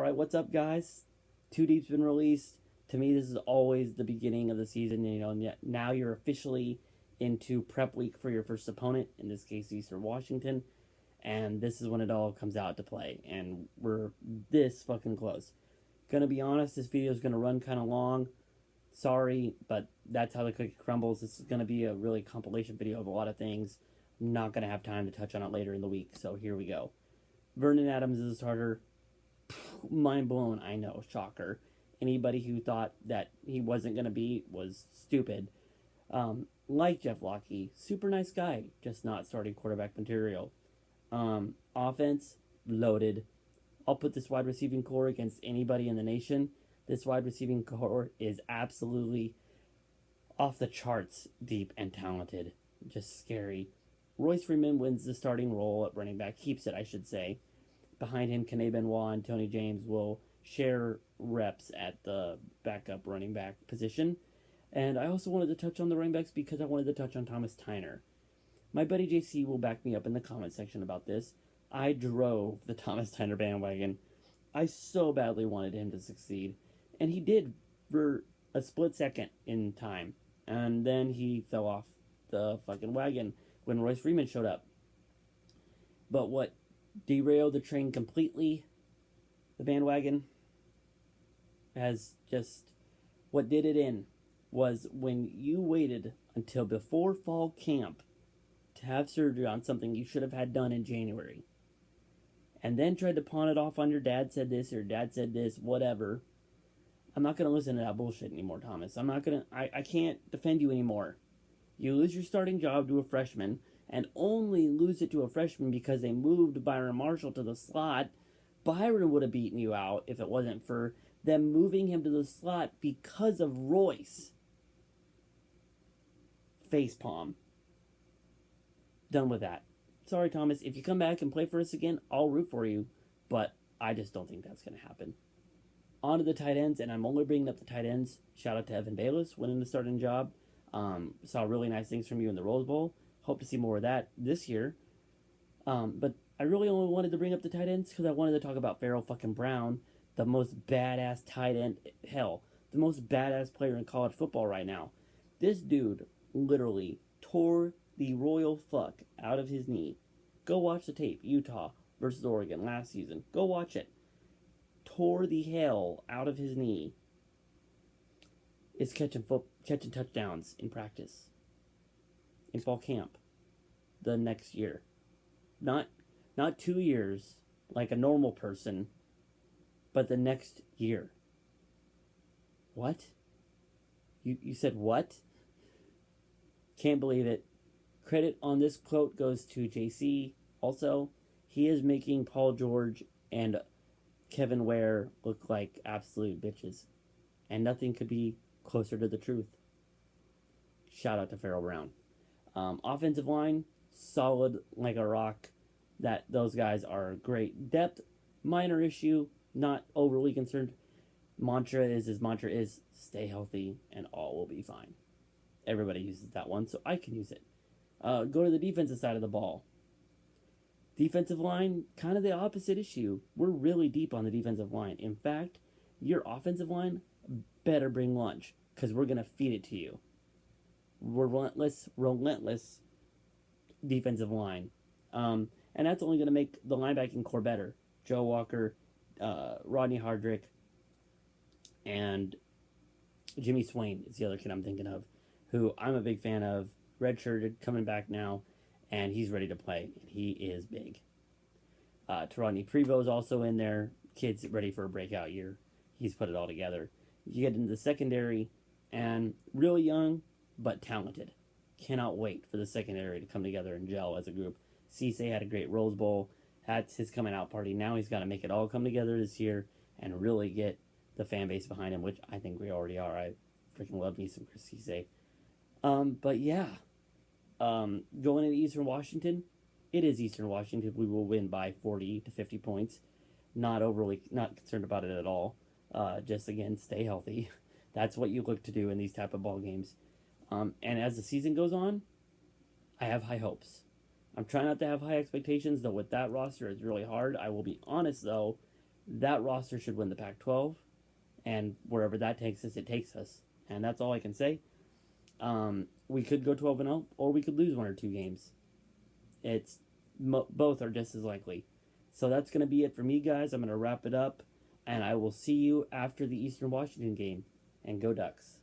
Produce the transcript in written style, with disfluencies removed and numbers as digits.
Alright, what's up, guys? Two Deep's been released. To me, this is always the beginning of the season. Now you're officially into prep week for your first opponent, in this case, Eastern Washington. And this is when it all comes out to play. And we're this fucking close. Gonna be honest, this video is gonna run kind of long. Sorry, but that's how the cookie crumbles. This is gonna be a really compilation video of a lot of things. I'm not gonna have time to touch on it later in the week, so here we go. Vernon Adams is a starter. Mind blown, I know, shocker. Anybody who thought that he wasn't going to be was stupid. Like Jeff Locke, super nice guy, just not starting quarterback material. Offense, loaded. I'll put this wide receiving core against anybody in the nation. This wide receiving core is absolutely off the charts deep and talented. Just scary. Royce Freeman wins the starting role at running back, keeps it, I should say. Behind him, Kene Benoit and Tony James will share reps at the backup running back position. And I also wanted to touch on the running backs because I wanted to touch on Thomas Tyner. My buddy JC will back me up in the comment section about this. I drove the Thomas Tyner bandwagon. I so badly wanted him to succeed. And he did for a split second in time. And then he fell off the fucking wagon when Royce Freeman showed up. But what derailed the train completely, the bandwagon, has just, what did it in was when you waited until before fall camp to have surgery on something you should have had done in January, and then tried to pawn it off on your dad said this or dad said this, whatever. I'm not going to listen to that bullshit anymore, Thomas. I can't defend you anymore. You lose your starting job to a freshman, and only lose it to a freshman because they moved Byron Marshall to the slot. Byron would have beaten you out if it wasn't for them moving him to the slot because of Royce. Facepalm. Done with that. Sorry, Thomas. If you come back and play for us again, I'll root for you, but I just don't think that's going to happen. On to the tight ends, and I'm only bringing up the tight ends. Shout out to Evan Bayless, winning the starting job. Saw really nice things from you in the Rose Bowl. Hope to see more of that this year. But I really only wanted to bring up the tight ends because I wanted to talk about Farrell fucking Brown, the most badass tight end, hell, the most badass player in college football right now. This dude literally tore the royal fuck out of his knee. Go watch the tape, Utah versus Oregon last season. Go watch it. Tore the hell out of his knee. Is catching touchdowns in practice. In fall camp the next year. Not 2 years like a normal person, but the next year. What? You said what? Can't believe it. Credit on this quote goes to JC. Also, he is making Paul George and Kevin Ware look like absolute bitches. And nothing could be closer to the truth. Shout out to Farrell Brown. Offensive line, solid like a rock. Those guys are great. Depth, minor issue, not overly concerned. His mantra is stay healthy and all will be fine. Everybody uses that one, so I can use it. Go to the defensive side of the ball. Defensive line, kind of the opposite issue. We're really deep on the defensive line. In fact, your offensive line better bring lunch because we're going to feed it to you. Relentless defensive line. And that's only going to make the linebacking core better. Joe Walker, Rodney Hardrick, and Jimmy Swain is the other kid I'm thinking of, who I'm a big fan of. Redshirted, coming back now, and he's ready to play. And he is big. Rodney Prevost also in there. Kid's ready for a breakout year. He's put it all together. You get into the secondary, and really young, but talented. Cannot wait for the secondary to come together and gel as a group. Cisse had a great Rose Bowl. That's his coming out party. Now he's got to make it all come together this year and really get the fan base behind him, which I think we already are. I freaking love me some Chris Cisse. But yeah, going into Eastern Washington, it is Eastern Washington. We will win by 40 to 50 points. Not concerned about it at all. Just again, stay healthy. That's what you look to do in these type of ball games. And as the season goes on, I have high hopes. I'm trying not to have high expectations, though with that roster, it's really hard. I will be honest, though, that roster should win the Pac-12, and wherever that takes us, it takes us. And that's all I can say. We could go 12-0, or we could lose one or two games. It's both are just as likely. So that's going to be it for me, guys. I'm going to wrap it up, and I will see you after the Eastern Washington game. And go Ducks.